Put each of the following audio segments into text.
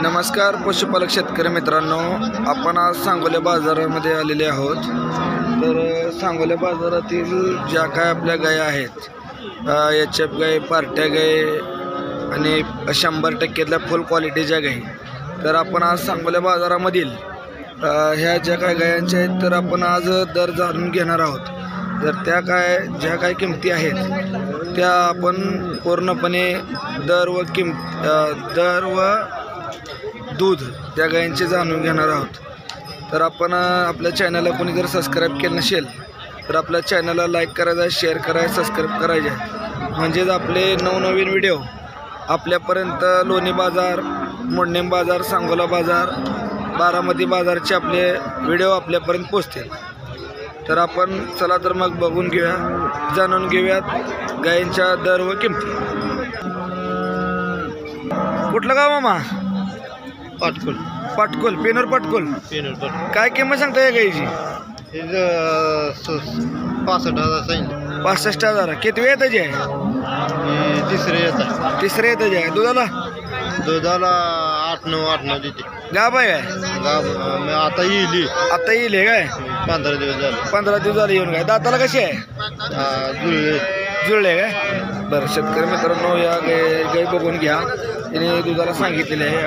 नमस्कार पशुपालक शेतकरी मित्रांनो, आपण आज सांगोला बाजारामध्ये आलेले आहोत। तर सांगोला बाजारातील ज्या काय आपल्या गाय आहेत, एचएफ गाय, पार्ट्या गाय आणि 100% फुल क्वालिटीच्या गाय, तर आपण आज सांगोला बाजारामधील ह्या ज्या काय गायांच्या आहेत तर आपण आज दर जाणून घेणार आहोत। तर त्या ज्या काय किमती आहेत त्या आपण पूर्णपणे दर व दूध त्या गायांचे जाणून घेणार आहोत। तर आपण आपल्या चॅनलला कोणी जर सबस्क्राईब केलं नसेल तर आपल्या चॅनलला लाईक करायचं, शेअर करायचं, सबस्क्राईब करायचे, म्हणजेच आपले नवनवीन व्हिडिओ आपल्यापर्यंत लोणी बाजार, मोडणीम बाजार, सांगोला बाजार, बारामती बाजारचे आपले व्हिडिओ आपल्यापर्यंत पोहोचतील। तर आपण चला तर मग बघून घेऊया, जाणून घेऊयात गायींच्या दर व किमती। कुठलं गाव मामा? पाटकुल पाटकुल, पेनूर पाटकुल। काय किंमत सांगता या गायीची? 65,000 सांगितलं। 65,000। किती वेळ त्याची आहे? तिसरे येत आहे। तिसरे येत आहे। दुधाला 8-9 देते। गाब आहे काय? आता येईल आता येईल हे काय? 15 दिवस झाले। 15 दिवस झाले येऊन काय? दाताला कशी आहे? जुळले काय? बरं शेतकरी मित्रांनो, या गाय बघून घ्या, तिने दुधाला सांगितलेले आहे।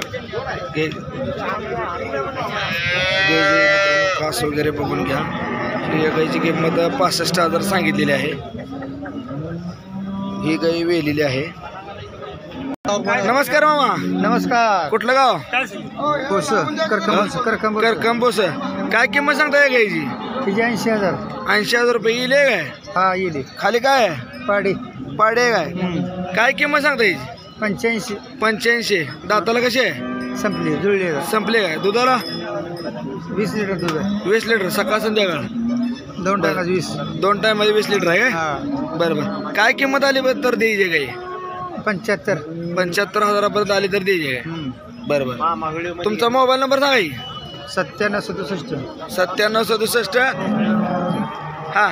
कास वगैरे बघून घ्या। या गायची किंमत 65,000 सांगितलेली आहे। ही गाय वेलेली आहे। नमस्कार मामा। नमस्कार। कुठलं गाव? करकंबोस। काय किंमत सांगता या गायची? 80,000। 80,000 रुपये येईल काय? हा येईल। खाली काय आहे? पाडी पाडे काय? काय किंमत सांगता याची? 85। 85। दाताला कशी आहे? संपली, जुळले। संपले काय? दुधाला 20 लिटर दूध आहे। 20 लिटर सकाळ संध्याकाळ? 2 टायमात 20। 2 टायमध्ये 20 लिटर आहे काय? हा। बरं। काय किंमत आली तर द्यायची गाई? 75। 75,000 आली तर द्यायची काय? बरं। तुमचा मोबाईल नंबर सांगा की? 9767। 9767 हा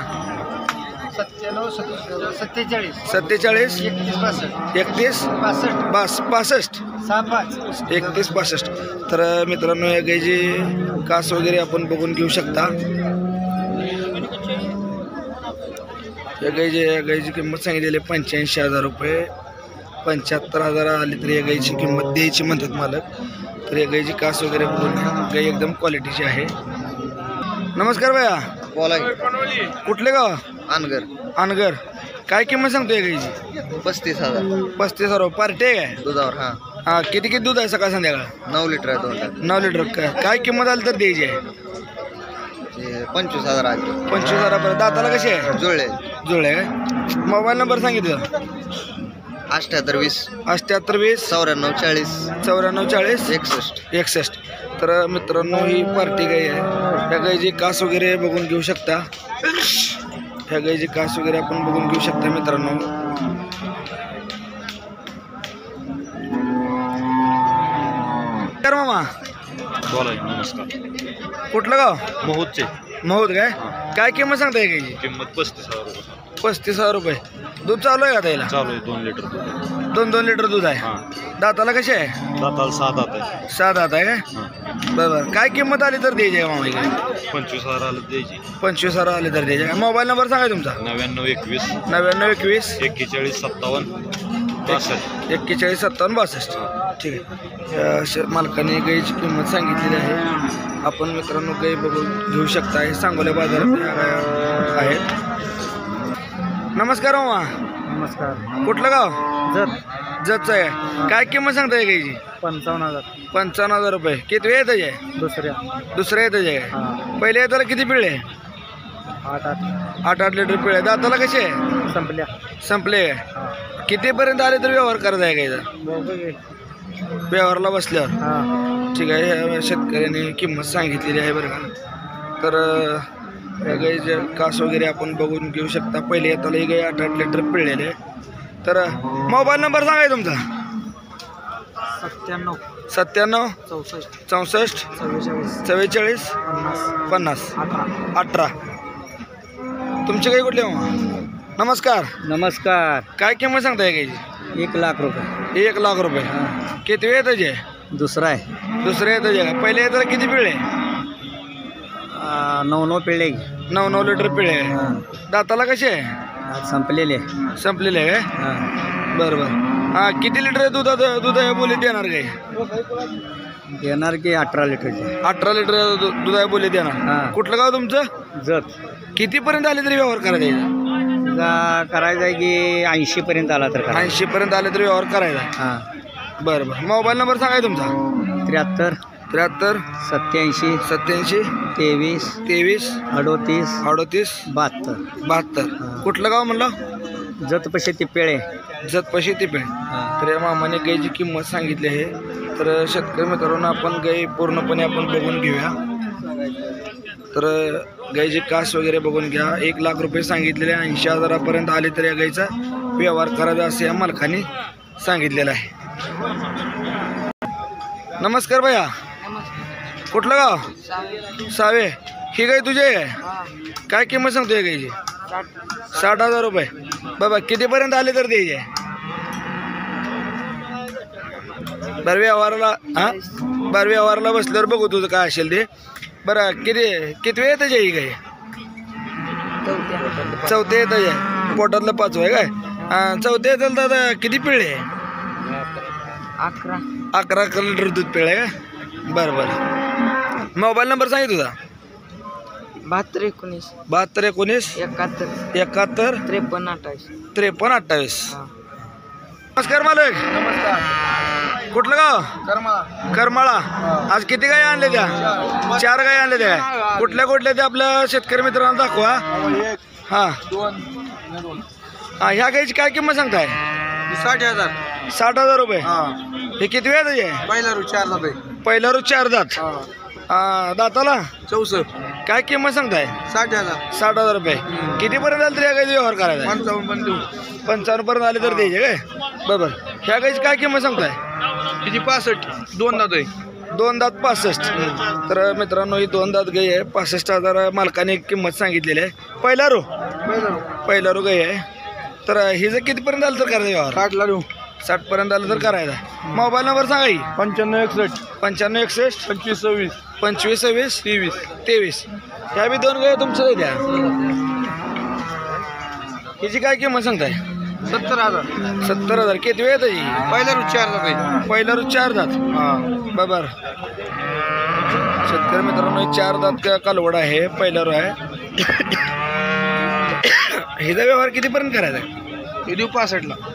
97 47 31 65 65 31 65। तर मित्रांनो, या गायची कास वगैरे आपण बघून घेऊ शकता। या गायची किंमत सांगितलेली 85,000 रुपये। 75,000 आली तरी या गायची किंमत द्यायची म्हणतात मालक। तर या गायची कास वगैरे बघून गाय एकदम क्वालिटीची आहे। नमस्कार भैया। बोला। कुठले गाव? अनगर। काय किंमत सांगतो या गायची? 35,000। 35,000 पार्टी आहे काय? दुधावर। हा किती दूध आहे सकाळ संध्याकाळ? 9 लिटर आहे। 2 टाइम 9 लिटर। काय किंमत आली तर द्यायची आहे? 25,000 आहे। 25,000। दाताला कशी आहे? जुळले काय? मोबाईल नंबर सांगितलं? 7820 7820 94 40 94 40 61। तर मित्रांनो, ही पार्टी गाय आहे। त्या गायची कास वगैरे बघून घेऊ शकता। ह्या गायची कास वगैरे आपण बघून घेऊ शकता मित्रांनो। तर मामा बोला। नमस्कार। कुठलं गाव? महूद काय? काय किंमत सांगता या गायची? किंमत 35,000 रुपये। 35,000 रुपये। दूध चालू आहे का त्याला? चालू आहे। 2 लिटर दूध। 2 लिटर दूध आहे। दाताला कशी आहे? दाताला 7 दात आहे। 7 दात आहे काय? बरोबर। काय किंमत आली तर द्यायची आहे मामा? 25,000 आलं द्यायची। 25,000 आले तर द्यायचे। मोबाईल नंबर सांगा तुमचा? 9921 9121 41 57 62। 41 57 62। ठीक आहे। मालकाने गायची किंमत सांगितलेली आहे। आपण मित्रांनो गाय बघून घेऊ शकता। हे सांगोला बाजारात आहेत। नमस्कार मामा। नमस्कार। कुठलं गाव? जतचं आहे। काय किंमत सांगता या गायची? 55,000। 55,000 रुपये। किती वेळ येतं आहे? दुसऱ्या येतं आहे। पहिले येताला किती पिळे? 8 लिटर पिळे। दाताला कसे आहे? संपले काय? कितीपर्यंत आले तर व्यवहार करायचा आहे गायचा? व्यवहारला बसल्यावर? ठीक आहे। शेतकऱ्याने किंमत सांगितलेली आहे बरं का। तर या गायचे कास वगैरे आपण बघून घेऊ शकता। पहिले येताला ही गाय 8 लिटर पिळलेले आहे। तर मोबाईल नंबर सांगा तुमचा? 97 64 44 50 18। तुमची गाय कुठली मामा? नमस्कार। नमस्कार। काय किंमत सांगताय गायची? 1 लाख रुपये। 1 लाख रुपये। किती वेळ त्याचे? दुसरा आहे. दुसरं येतं जे का पहिले येतं किती पिळे 9 पिळे 9 लिटर पिळे दाताला कसे आहे संपलेले. संपलेले आहे काय बरं बरं हां किती लिटर दूध आहे बोलीत देणार काय येणार की 18 लिटरचे. 18 लिटर दूध आहे बोलीत देणार. कुठलं गाव तुमचं जत कितीपर्यंत आले तरी व्यवहार करायचा करायचं आहे की 80 पर्यंत आला तर 80 पर्यंत आले तरी व्यवहार करायचा. हां बरं बरं मोबाईल नंबर सांगाय तुमचा 73 73 87 87 23 23 38 38 72. 72 कुठलं गाव म्हणलं जत पशे ती पेळे. जतपशी ती पेळ. तर या मामाने गायची किंमत सांगितली आहे. तर शेतकरी मित्रांनो आपण गाय पूर्णपणे आपण बघून घेऊया. तर गायची कास वगैरे बघून घ्या. 1 लाख रुपये सांगितलेले 80,000पर्यंत आले तर या गायचा व्यवहार करायचा असे या मालकाने सांगितलेलं आहे. नमस्कार भैया कुठलं गाव सावे ही गाय तुझी आहे काय किंमत सांगतो या गायची 60,000 रुपये. बाबा कितीपर्यंत आले तर द्यायचे बरं व्यवहाराला बरं व्यवहाराला बसल्यावर बघू तुझं काय असेल ते. बरं किती वेळ येतं ही गाय चौथे येतं आहे पोटातलं 5वं आहे काय चौथे येतं दादा किती पिळे 11 लिटर दूध पिळे का बरं बरं मोबाईल नंबर सांगित तुझा 72 19 72 19 71 73 53 28. नमस्कार मालक. नमस्कार. कुठलं गाव करमाळा. आज किती गाय आणले त्या 4 गाय आणले त्या कुठल्या त्या आपल्या शेतकरी मित्रांना दाखवा. हां ह्या गायची काय किंमत सांगताय 60,000. 60,000 रुपये. हे किती वेळ आहे पहिला रोज 4 दात दाताला 64. काय किंमत सांगताय 60,000 रुपये. कितीपर्यंत आले तर या गायचा व्यवहार करायचा 55 पर्यंत आले तर द्यायचे काय बरोबर. ह्या गायची काय किंमत सांगताय किती 65 2 दात आहे 2 दात 65. तर मित्रांनो ही 2 दात गाय आहे 65,000 मालकाने किंमत सांगितलेली आहे. पहिला रो गाय आहे. तर हिचं कितीपर्यंत आलं तर करायचं व्यवहार 60 पर्यंत आलं तर करायचा. मोबाईल नंबर सांगा की 95 61 25 26 23. ह्या बी 2 गाय तुमचं द्या. हिची काय किंमत सांगताय 70,000. किती वेळ येतं पहिला रोज 4 दात बरोबर. शेतकरी मित्रांनो 4 दात कालवड आहे पहिला रो आहे. हिचा व्यवहार कितीपर्यंत करायचा आहे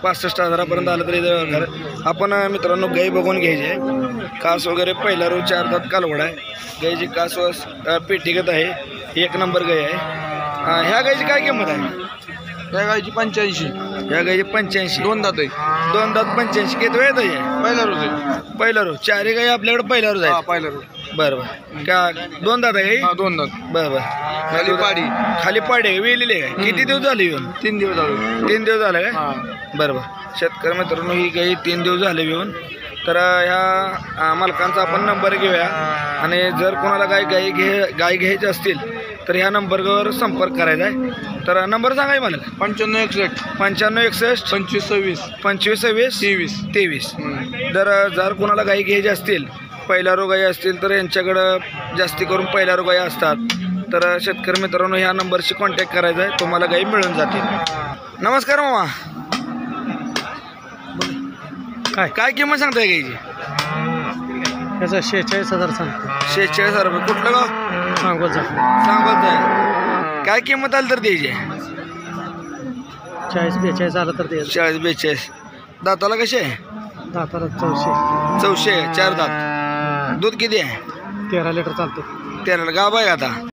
65,000पर्यंत आलं तरी व्यवहार. आपण मित्रांनो गाय बघून घ्यायचे. कास वगैरे पहिला रोज 4 दात कालवड आहे. गायची कास पेटीगत आहे 1 नंबर गाय आहे. ह्या गायची काय किंमत आहे या गायची 85. ह्या गायची 85. 2 दात आहे 2 दात 85. किती वेळ येतं पहिला रोज 4 गाय आपल्याकडे पहिला रोज आहे बरं बरं का 2 दात आहे 2 दात बरं बरं खाली पाडी वेलेली आहे. किती दिवस झाले येऊन 3 दिवस झाले 3 दिवस झाले काय बरं बरं. शेतकरी मित्रांनो ही गाय 3 दिवस झाले येऊन. तर ह्या मालकांचा आपण नंबर घेऊया आणि जर कोणाला गाय घ्यायची असतील तर ह्या नंबरवर संपर्क करायचा आहे. तर नंबर सांगाय मला 95 61 25 26 23. जर कोणाला गाय घ्यायची असतील पहिला रो गाई असतील तर यांच्याकडं जास्ती करून पहिला रो गाई असतात. तर शेतकरी मित्रांनो ह्या नंबरशी कॉन्टॅक्ट करायचा आहे तुम्हाला गाई मिळून जातील. नमस्कार मामा काय किंमत सांगताय गायची त्याचा 46,000 सांगतो 46,000 रुपये. कुठलं गाव सांगोलचं आहे. काय किंमत आली तर द्यायची 40-42 आलं तर 40-42. दाताला कसे आहे दाताला 4 दात. दूध किती आहे 13 लिटर चालतो. 13 गाव आहे आता